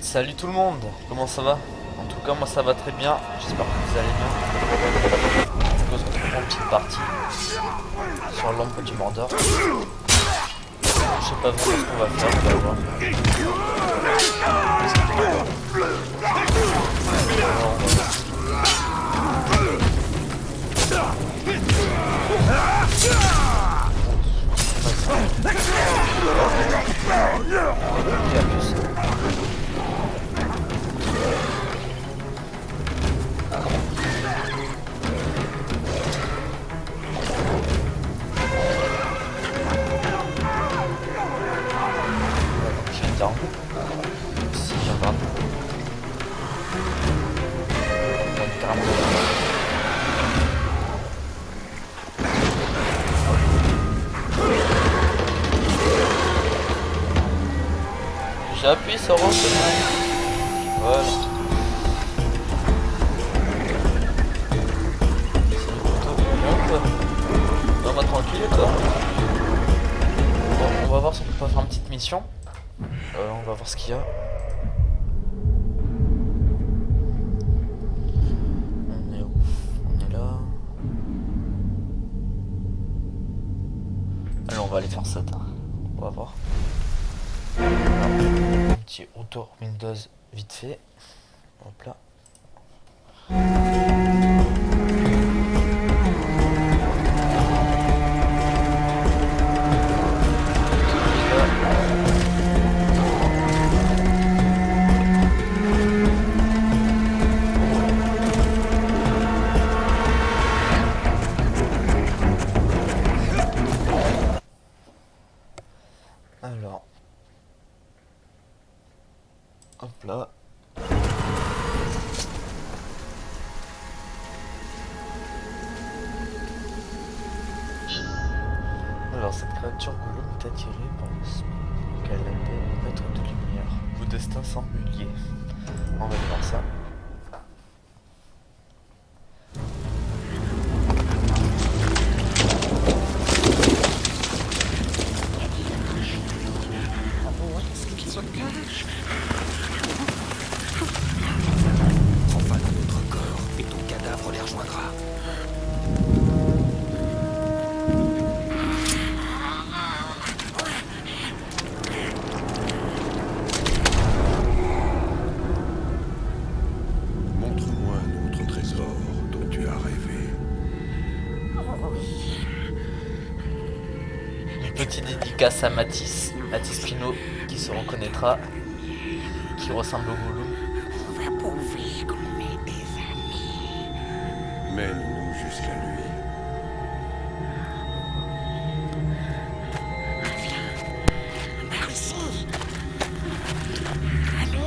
Salut tout le monde, comment ça va? En tout cas moi ça va très bien, j'espère que vous allez bien. On se retrouve pour une petite partie sur l'ombre du Mordor. Je sais pas vraiment ce qu'on va faire, on va voir. Alors, on va voir. Si j'en garde. J'ai appuyé sur Rond seulement. Voilà. C'est plutôt bien quoi. On va tranquille quoi. Bon, on va voir si on peut pas faire une petite mission. On va voir ce qu'il y a. On est où? On est là. Allez, on va aller faire ça. On va voir. Un petit auto Windows vite fait. Hop là. Alors, hop là. Alors, cette créature Gollum est attirée par le smoke qu'elle appelle maître de lumière. Vos destins semblent liés. On va voir ça. Enfin dans notre corps, et ton cadavre les rejoindra. Montre-moi un autre trésor dont tu as rêvé. Une petite dédicace à Mathis Pinot qui se reconnaîtra, qui ressemble au Gollum. On va prouver qu'on est des amis. Mène-nous jusqu'à lui. Viens, par ici. Allez.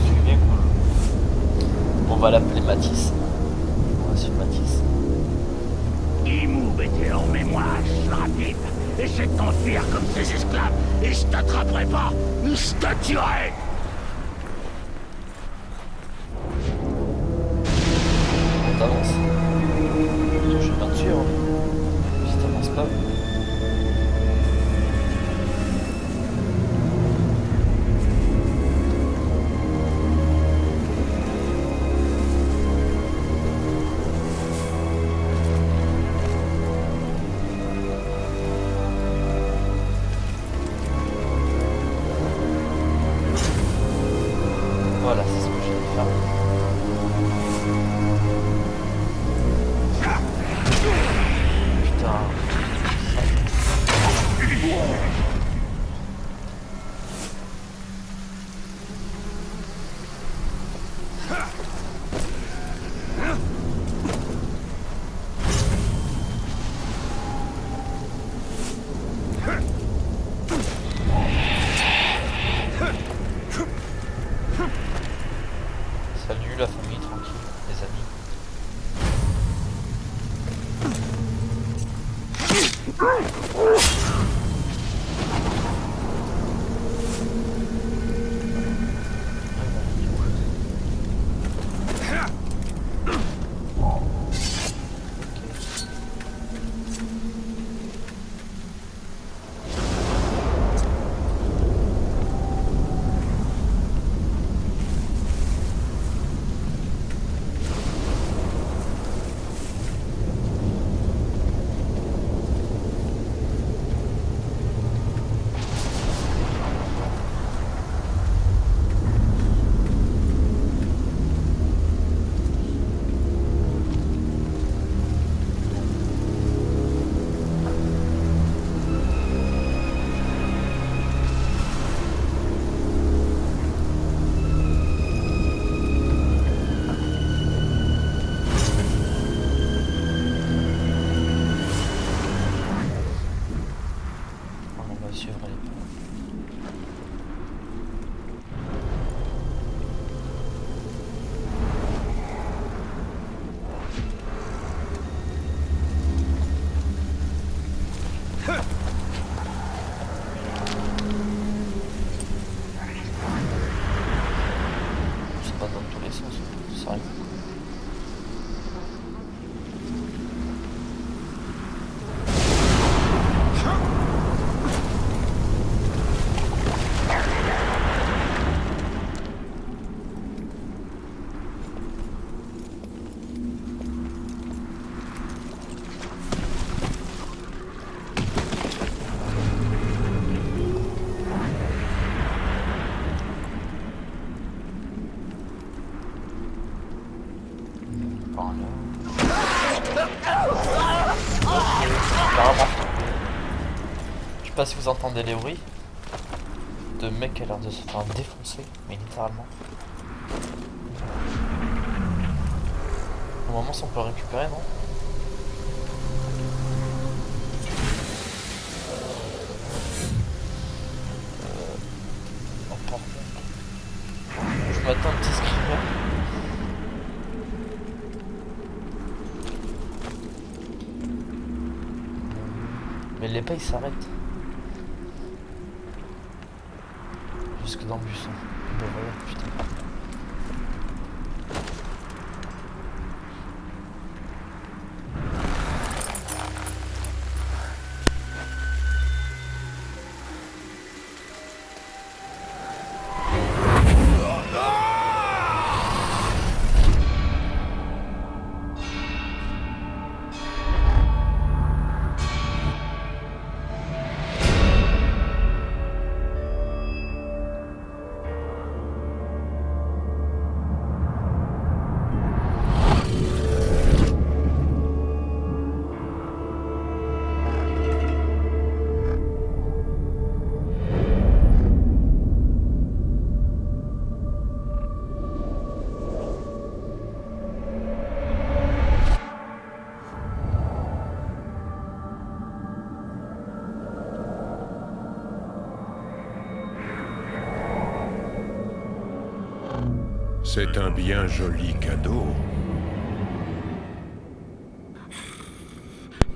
Suivez Gollum. On va l'appeler Mathis. On va suivre Mathis. Imoub était en mémoire, rapide. Essaie de t'enfuir comme ces esclaves, et je t'attraperai pas, je te tuerai. On t'avance. Je suis pas dessus, hein. Si t'avances pas. Voilà, c'est ce que je vais faire. Putain. On va suivre les pas. Ça passe dans tous les sens, sérieux. Par là. Carrément. Je sais pas si vous entendez les bruits de mec qui a l'air de se faire défoncer, mais littéralement. Au moment si on peut le récupérer, non? Oh pardon. Je m'attends à un petit screamer. Mais les pas ils s'arrêtent. Jusque dans le buisson. Ben voilà, putain. C'est un bien joli cadeau.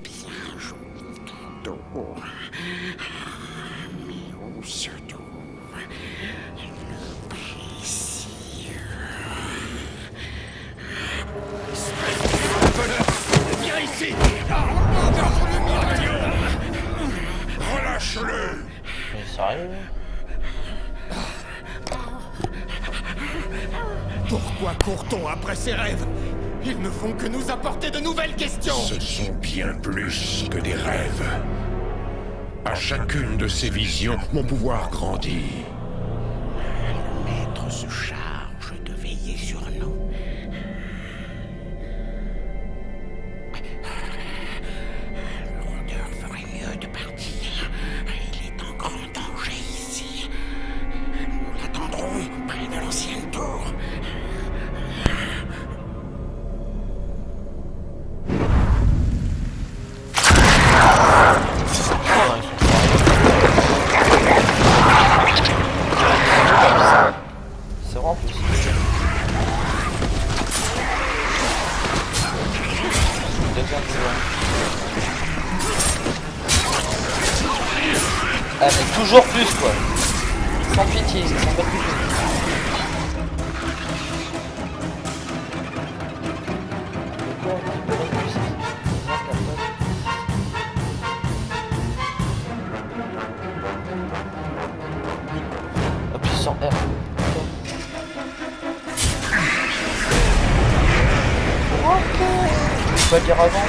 Bien joli cadeau. Mais où se trouve le précieux? Viens ici! Relâche-le! Mais sérieux? Pourquoi court-on après ces rêves? Ils ne font que nous apporter de nouvelles questions. Ce sont bien plus que des rêves. À chacune de ces visions, mon pouvoir grandit. Le maître se charge de veiller sur nous. Le rôdeur ferait mieux de partir. Il est en grand danger ici. Nous l'attendrons près de l'ancienne tour. Non, ils sont sérieux. Ah mais toujours plus quoi. Sans pitié, sans pas de pitié. Appuie sur R. Ok. Je peux pas dire avant.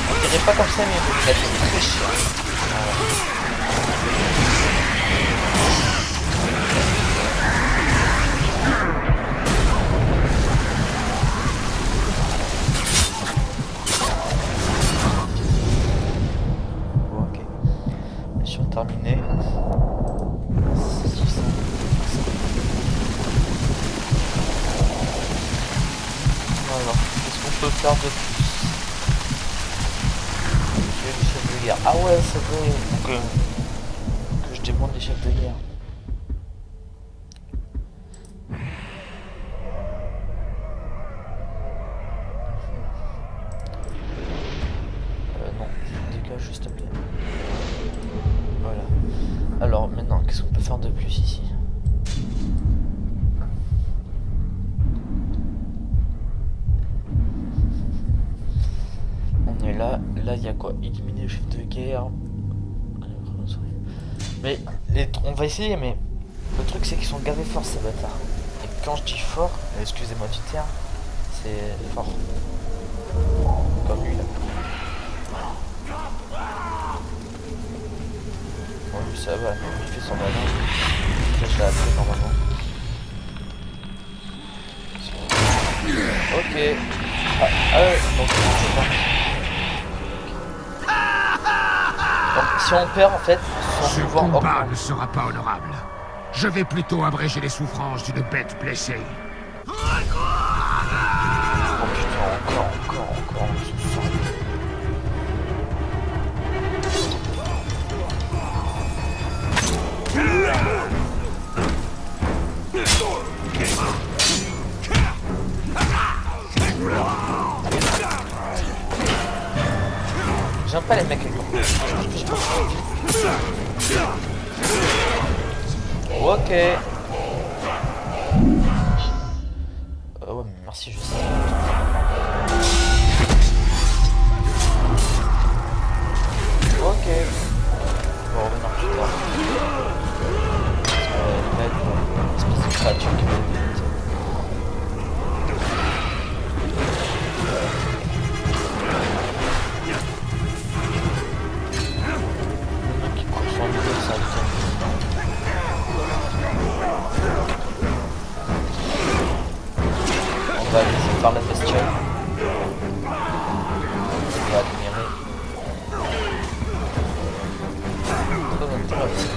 On dirait pas comme ça, mais il est très cher. Bon, ok. Mission terminée. Alors, qu'est-ce qu'on peut faire de plus? J'ai les chefs de guerre. Ah ouais, c'est vrai. Donc, que je démonte les chefs de guerre. Non, dégage juste bien. Voilà. Alors, maintenant, qu'est-ce qu'on peut faire de plus ici? On est là il y a quoi? Éliminer le chef de guerre. Mais on va essayer, mais le truc c'est qu'ils sont gavés forts ces bâtards. Et quand je dis fort, excusez-moi du terme, c'est fort. Comme lui là. Bon lui ça va, il fait son malin. Là je l'ai appelé normalement. Ok. Donc je pas. Donc, si on perd en fait, son Ce pouvoir combat augmente. ne sera pas honorable. Je vais plutôt abréger les souffrances d'une bête blessée. Oh putain, encore, on se sent. J'aime pas les mecs avec ok. Ouais mais merci je sais. Ok. On va revenir plus tard. Les mecs, espèce de créature qui va vite. On va laisser faire la bestiole. On va admirer. Très intéressant.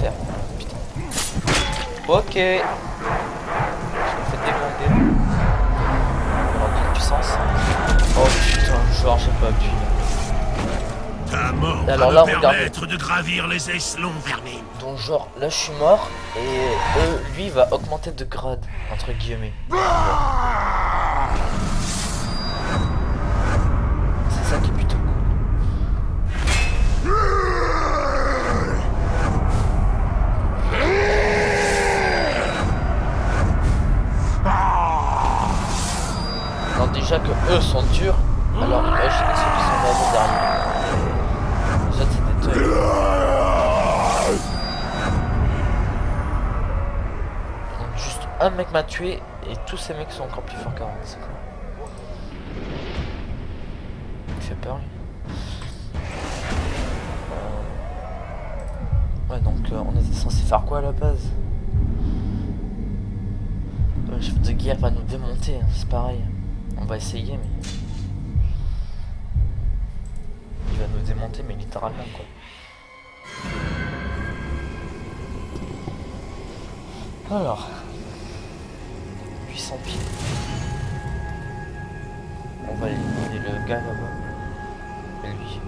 Faire. Putain. Ok. Je me fais déglinguer. On a de puissance. Oh putain, genre j'ai pas appuyé. Ta mort alors va là, me regardez. permettre de gravir les échelons, Vermine. Donc genre là je suis mort et lui va augmenter de grade entre guillemets. C'est ça qui est plutôt cool. Non déjà que eux sont durs, alors imaginez ceux qui sont là derrière. Déjà c'est des toys. Donc juste un mec m'a tué et tous ces mecs sont encore plus forts qu'avant, c'est quoi? Il fait peur lui. Ouais donc on était censé faire quoi à la base? Le chef de guerre va nous démonter, hein, c'est pareil. On va essayer mais... littéralement quoi. Alors, 800 pieds. On va éliminer le gars là-bas. Et lui.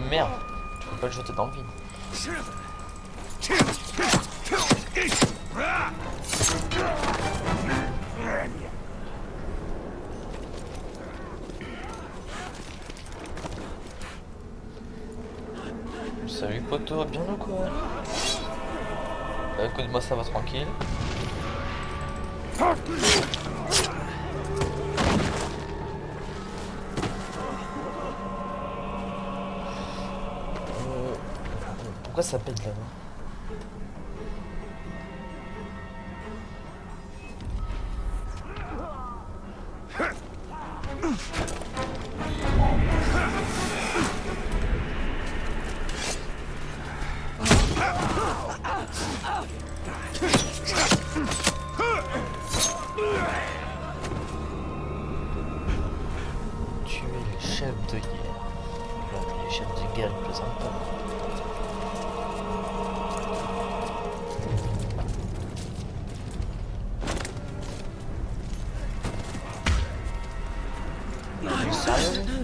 Merde, tu peux pas le jeter dans le vide. Salut poteau, bien ou quoi? Écoute moi ça va tranquille. Pourquoi ça pète là-bas? Tuer les chefs de guerre. Alors, les chefs de guerre ils plaisantent pas. Sérieux?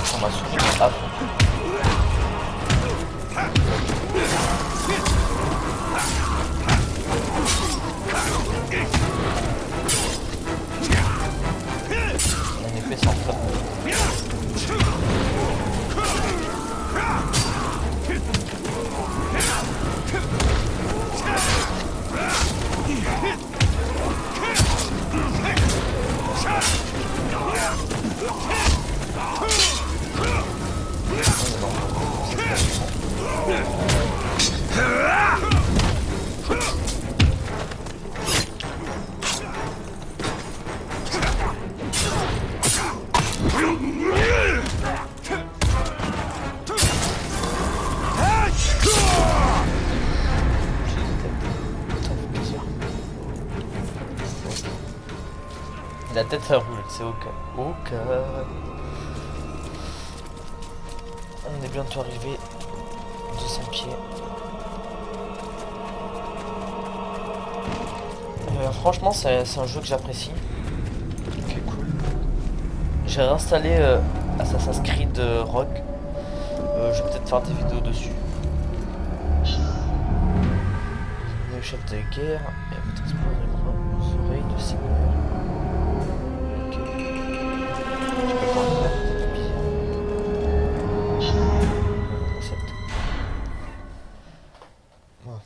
Je m'a soufflé à fond. En effet, c'est en train la tête ça roule, c'est au cas. Au cas. On est bientôt arrivé. 200 pieds. Franchement, c'est un jeu que j'apprécie. Qui est cool. J'ai réinstallé Assassin's Creed Rogue. Je vais peut-être faire des vidéos dessus. Le chef de guerre. Et vous explorer les oreilles de Seigneur. Ok. Je peux pas le faire, c'est bizarre. On accepte. Ouais.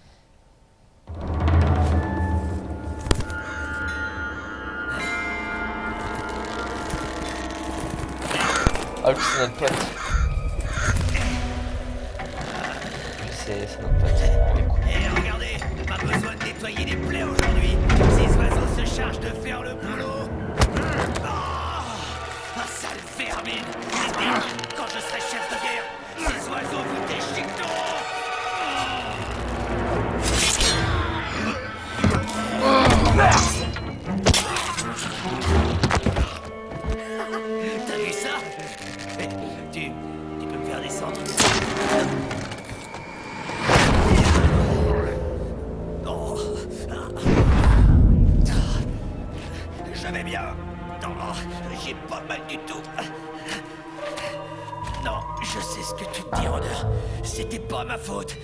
Ah lui c'est notre pote. Lui c'est notre pote. Il est cool. Et regardez, pas besoin de nettoyer les plaies aujourd'hui. Ces oiseaux se chargent de faire le boulot. Ah, sale vermine. Quand je serai chef de guerre, ces oiseaux vous déchiqueteront. T'as vu ça? Tu peux me faire descendre? Oh. Je vais bien. Non, j'ai pas mal du tout. Non, je sais ce que tu te dis, Rodder. C'était pas ma faute.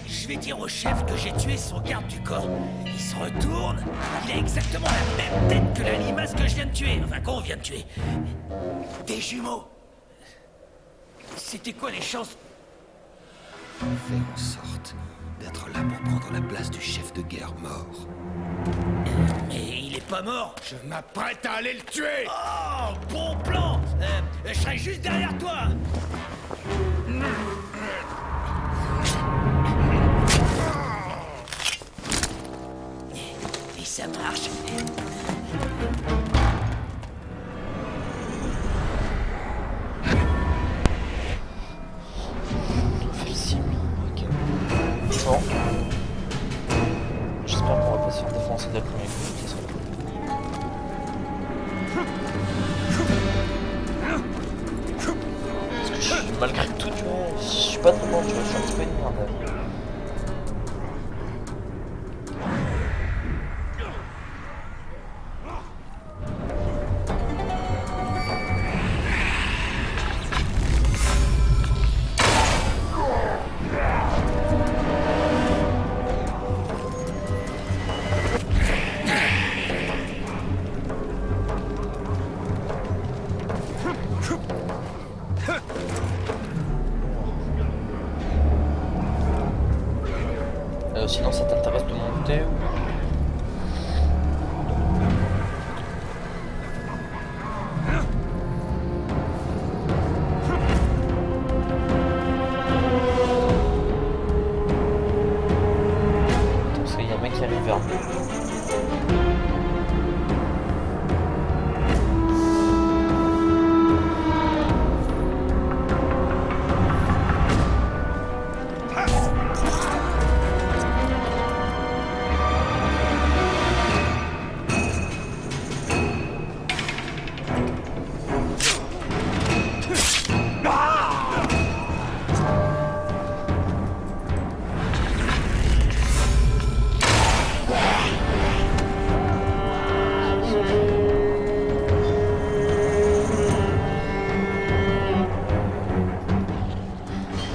Je vais dire au chef que j'ai tué son garde du corps. Il se retourne. Il a exactement la même tête que la limace que je viens de tuer. Enfin, qu'on vient de tuer. Des jumeaux. C'était quoi les chances? Faire en sorte d'être là pour prendre la place du chef de guerre mort. Mais il est pas mort. Je m'apprête à aller le tuer. Oh, bon plan. Je serai juste derrière toi. Et ça marche. Cible. Ok. Bon. J'espère qu'on va pas se faire défoncer dès le premier coup. Ça serait cool. Parce que je suis malgré tout, tu vois, je suis pas trop bon, tu vois, je suis un petit peu une merde. Sinon ça t'intéresse de monter ou... Parce qu'il y a un mec qui arrive vers nous.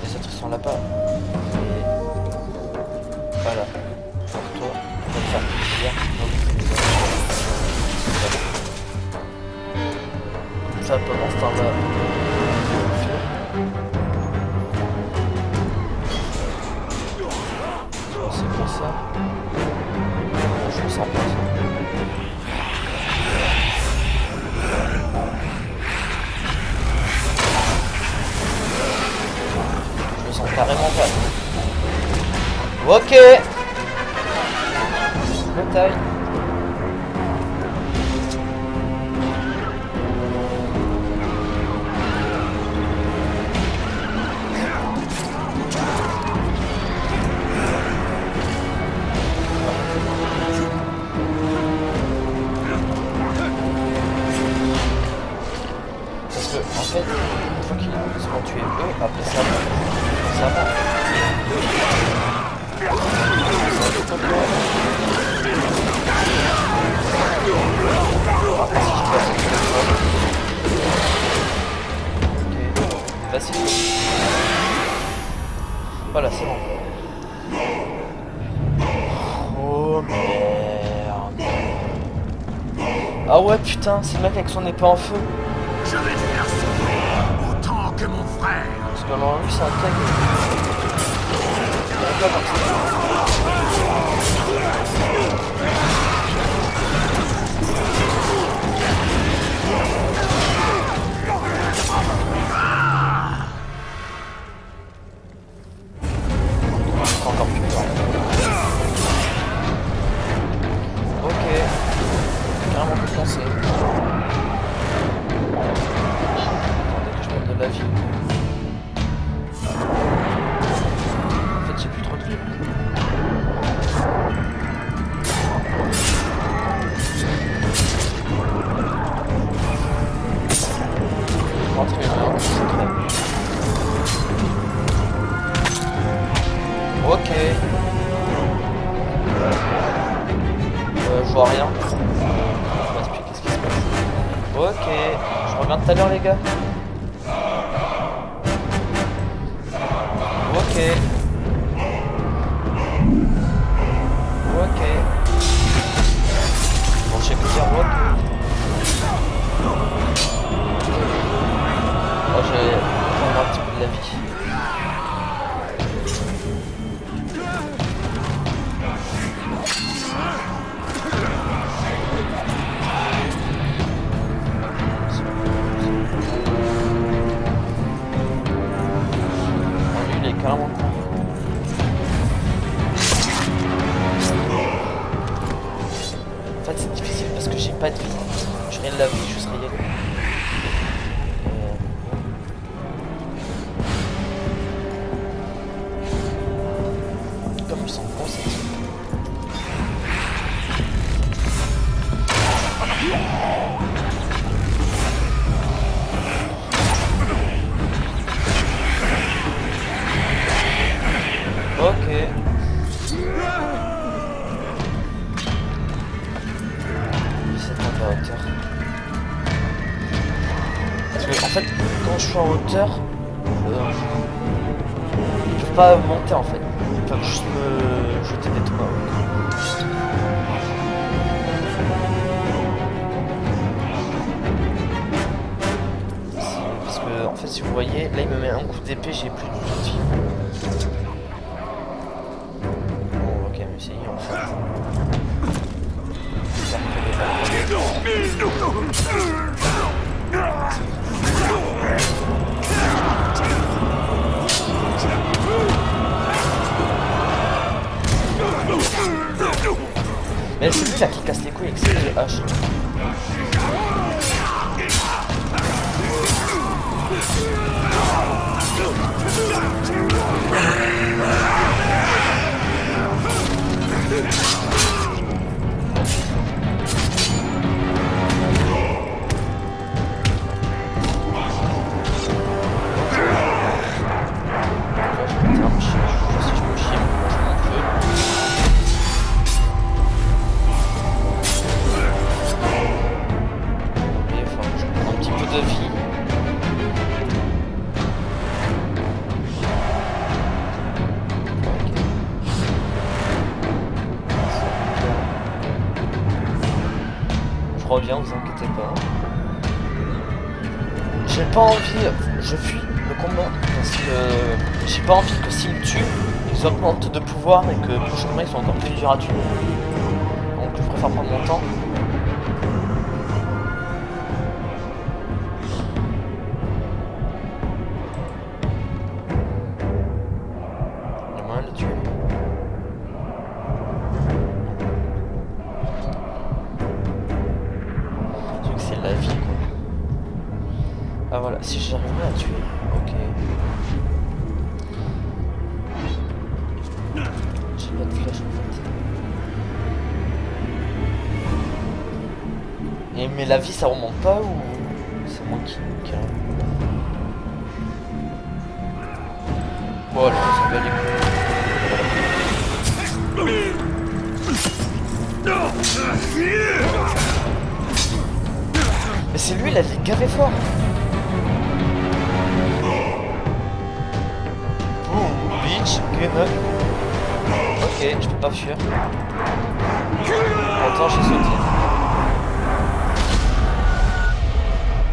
Les autres ils sont là-bas. Et... Voilà. Pour toi, on va te faire plaisir. Comme ça pendant ce temps-là. C'est pour ça. Je me sens pas ça. Je me sens carrément pas. Ok. Bataille. Parce que en fait, une fois qu'ils seront tués eux, après ça va. Ça va. Après si je passe ok. Facile. Voilà, c'est bon. Oh merde. Ah ouais putain, c'est le mec avec son épée en feu. Je vais te faire souffrir autant que mon frère. Parce que normalement lui c'est un tank. Encore plus fort. Ok. Carrément plus pensé. Attendez que je mette de la vie. En fait j'ai plus trop de vie. Rentrer là, c'est très... Ok. Je vois rien. Je vais expliquer ce qui se passe. Ok. Je reviens tout à l'heure les gars. Ok. Ok. Bon, je sais plus dire what. Oh, j'ai un petit peu de la vie. pas de vie. Je rien de la vie, juste rien. Comme ils sont bons, ces types. Ok. C'est un peu à hauteur. Parce que en fait, quand je suis en hauteur, ils peuvent pas monter en fait. Ils peuvent juste me jeter des toits. Parce que en fait, si vous voyez, là il me met un coup d'épée, j'ai plus de vie. Bon, ok, mais c'est en fait. Mais c'est lui là qui casse les couilles avec ses haches. Je reviens, vous inquiétez pas. J'ai pas envie, je fuis le combat parce que j'ai pas envie que s'ils me tuent, ils augmentent de pouvoir et que prochainement ils sont encore plus durs à tuer. Donc je préfère prendre mon temps. Il y a moyen de le tuer. C'est la vie quoi. Ah voilà, si j'arriverai à tuer, ok. J'ai pas de flèche en fait. Et, mais la vie ça remonte pas ou c'est moi qui voilà, ça va aller. Mais c'est lui, il a les gavé fort. Boom, bitch, gun. Ok, je peux pas fuir. Attends, j'ai sauté.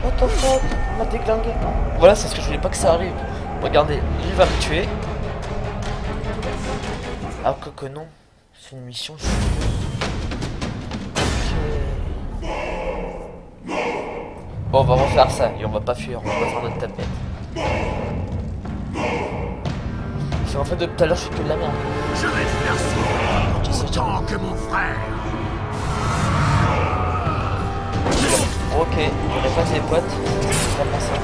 What the fuck, on m'a déglingué. Voilà, c'est ce que je voulais pas que ça arrive. Regardez, lui va me tuer. Ah, que non. C'est une mission. Bon, on va refaire ça et on va pas fuir, on va pas faire notre tapette. C'est en fait de tout à l'heure je fais que de la merde. Je vais te faire souffrir autant que mon frère. Ok, j'aurais pas tes potes, c'est vraiment ça.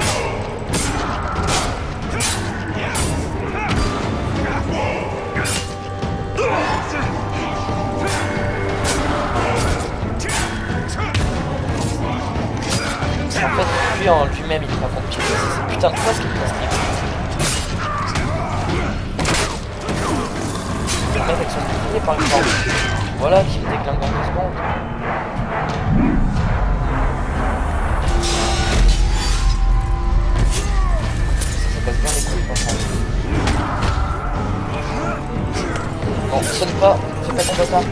En fait, lui en lui-même il est pas compliqué, c'est ce putain de classe qui est casse. Le mec avec son bouclier par exemple. Voilà, qui me déglingue en 2 secondes. Ça casse bien les couilles franchement. Bon, sonne pas, fais pas ton bâtard.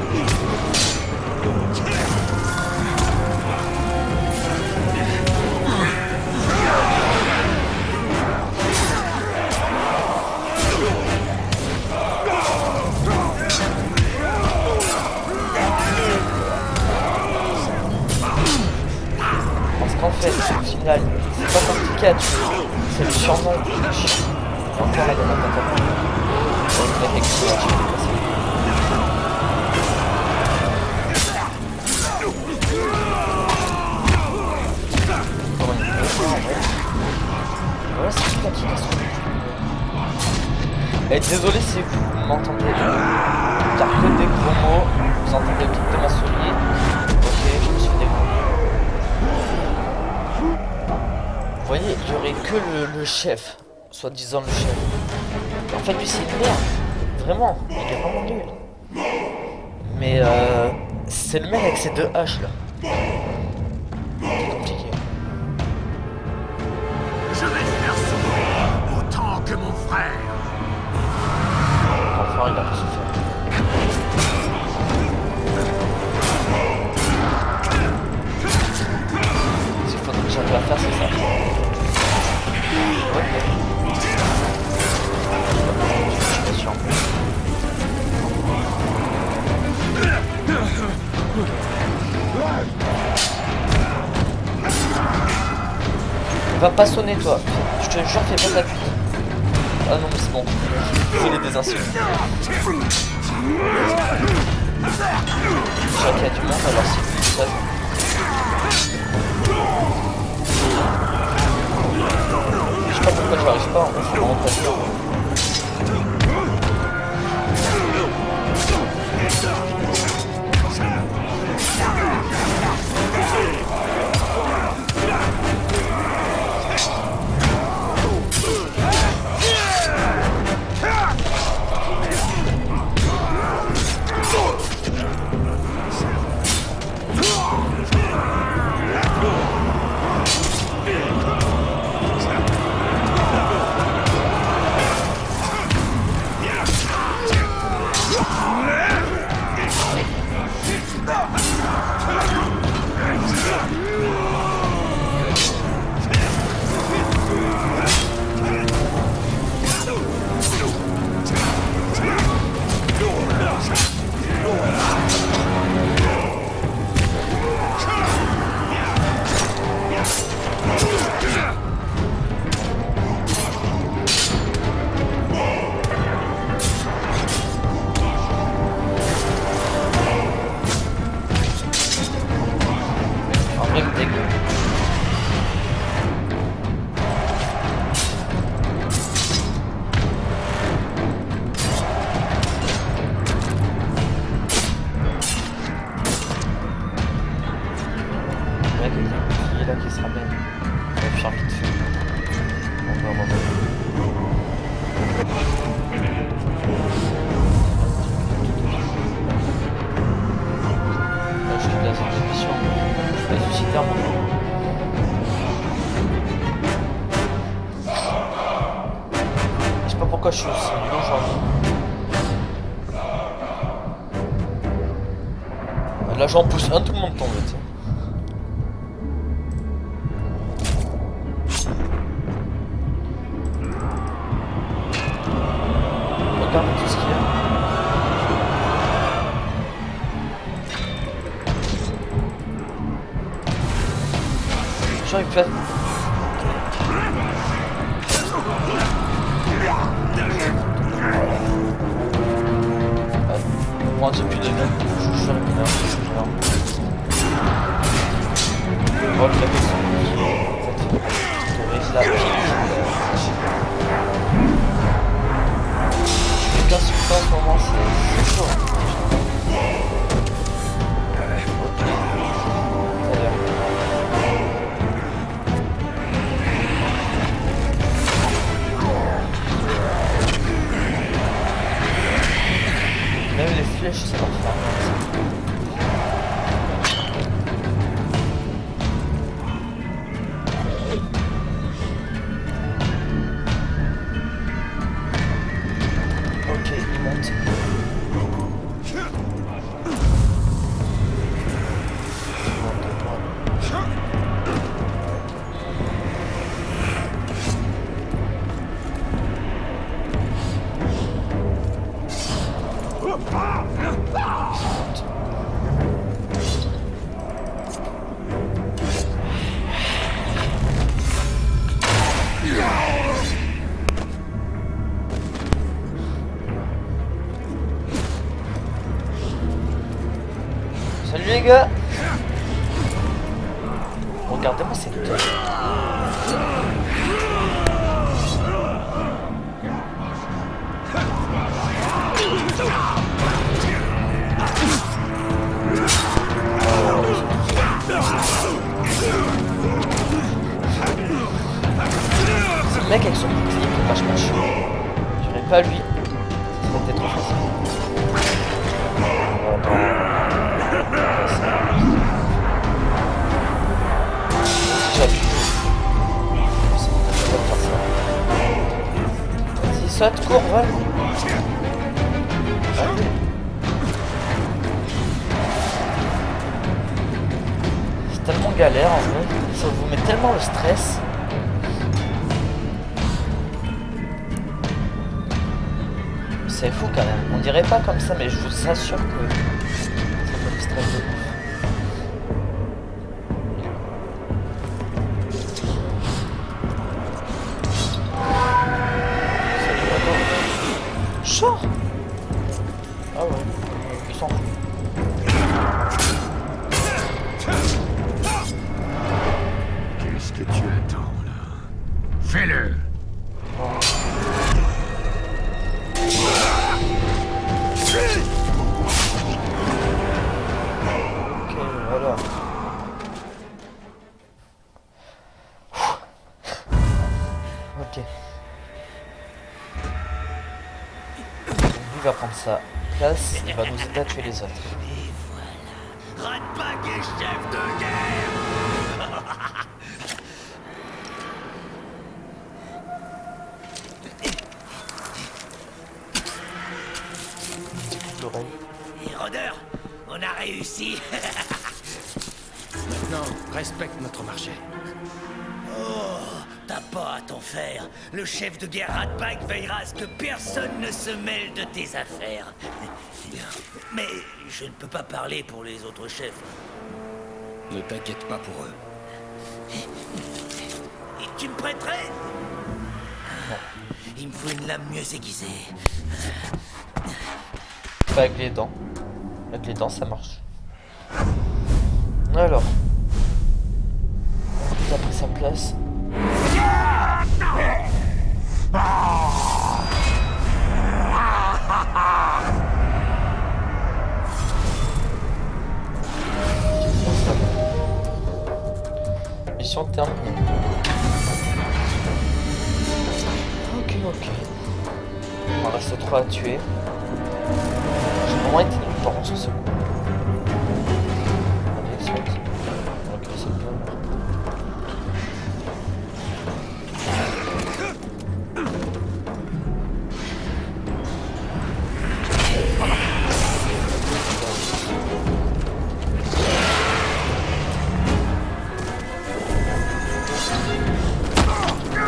En fait, au final, c'est pas compliqué à tuer, c'est le surnom. Et encore là, il y en a pas tellement. Bon, le mec avec le tu peux passer. là qui casse trop. Et désolé si vous m'entendez car que des gros mots, vous entendez tout de ma souris. Ok, je me suis fait des gros mots. Vous voyez, il y aurait que le chef, soi-disant le chef. En fait, lui c'est une merde. Vraiment, il est vraiment nul. Mais c'est le mec avec ses deux haches là. C'est compliqué. Je vais te faire souffrir autant que mon frère. Enfin, il a pas souffert. Ce qu'il faudrait que j'arrive à faire, c'est ça. Ok. Je suis sûr. Va pas sonner toi, je te jure fais pas ta pute. Ah non mais c'est bon, désolé des insultes. Je vois qu'il y a du monde alors c'est plus ça. Je sais pas pourquoi j'arrive pas, en fait c'est vraiment pas dur. Qui se ramène. On va faire vite fait. On va en là, je suis dans cette émission. Je vais susciter un moment. Je sais pas pourquoi je suis aussi nul aujourd'hui. Là j'en pousse un, tout le monde tombe. T'sais. Regardez tout ce qu'il y a. Genre il fait... Moi depuis 2 minutes, je joue sur le mineur, c'est genre... Oh le mec est la pile. Je suis en ce moment, c'est chaud. Ok. D'ailleurs. Même les flèches, ça leur fait un ok, il monte. Salut les gars. Regardez-moi cette tête. pas lui. C'était trop facile. Si j'appuie. Je vais faire ça. Vas-y, saute, cours, vole. Allez. C'est tellement galère en vrai. Ça vous met tellement le stress. C'est fou quand même. On dirait pas comme ça, mais je vous assure que ça me stresse de ouf. Chaud. Ah ouais, ils sont. Qu'est-ce que tu attends, là? Fais-le! Ok, voilà. Ok. Lui va prendre sa place, il va nous aider à tuer les autres. Et voilà. Ratbag est chef de guerre. L'oreille. Et rôdeur, on a réussi. Maintenant, respecte notre marché. Oh, t'as pas à t'en faire. Le chef de guerre Ratbag veillera à ce que personne ne se mêle de tes affaires. Mais je ne peux pas parler pour les autres chefs. Ne t'inquiète pas pour eux. Et tu me prêterais? Il me faut une lame mieux aiguisée. Pas avec les dents. Avec les dents, ça marche. Alors. Il a pris sa place. Mission terminée. Ok. Il en reste 3 à tuer. J'ai vraiment été longtemps sur ce coup. Allez, saute. Ok, c'est bon.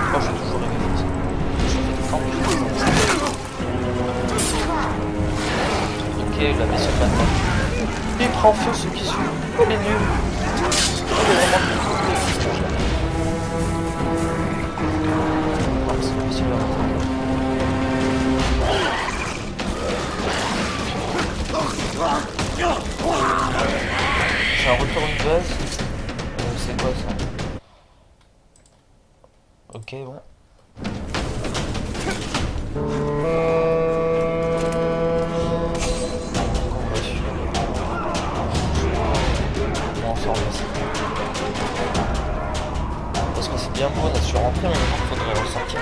Oh, j'ai toujours aimé ça. Je fais des camps, mais j'ai toujours aimé ça. Ok, il la met sur la tête. Il prend feu ce qui suit. Oh, il est nul. Oh, il est vraiment nul. Oh, c'est lui, celui-là. J'ai un retour de base. C'est quoi ça? Ok, bon. On va suivre. On s'en va. Parce que c'est bien beau, on a su rentrer, mais maintenant il faudrait ressortir.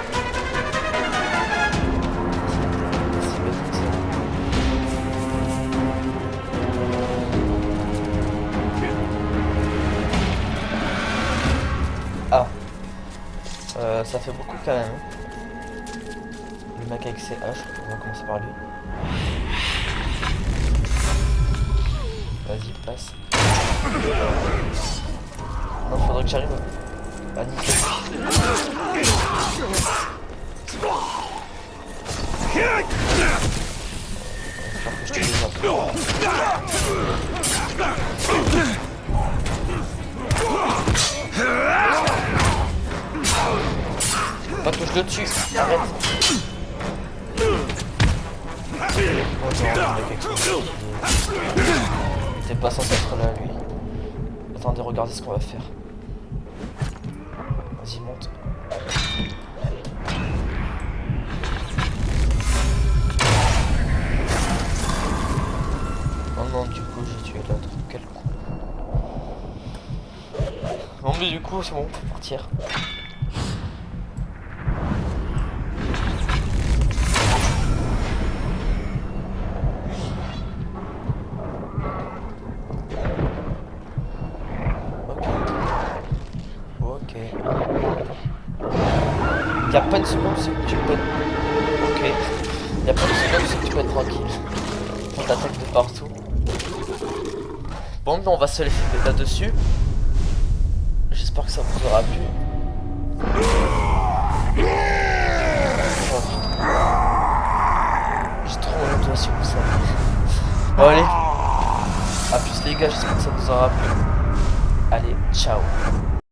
C'est bête que ça. Ah. Ça fait beaucoup quand même. Le mec avec ses haches, on va commencer par lui. Vas-y, passe. Non, faudrait que j'arrive à niquer. J'espère que je te les apprends. Pas touche le dessus, arrête. Oh non, le mec avec son... T'es pas censé être là, lui. Attendez, regardez ce qu'on va faire. Vas-y, monte. Oh non, du coup, j'ai tué l'autre. Quel con. Bon, mais du coup, c'est bon, faut partir. Y a pas une seconde, c'est que tu peux être... Ok. Y a pas une seconde, c'est que tu peux être tranquille. On t'attaque de partout. Bon, ben on va se laisser là-dessus. J'espère que ça vous aura plu. Oh, putain. J'ai trop honte là, si vous savez. Bon, allez. A plus les gars, j'espère que ça vous aura plu. Allez, ciao.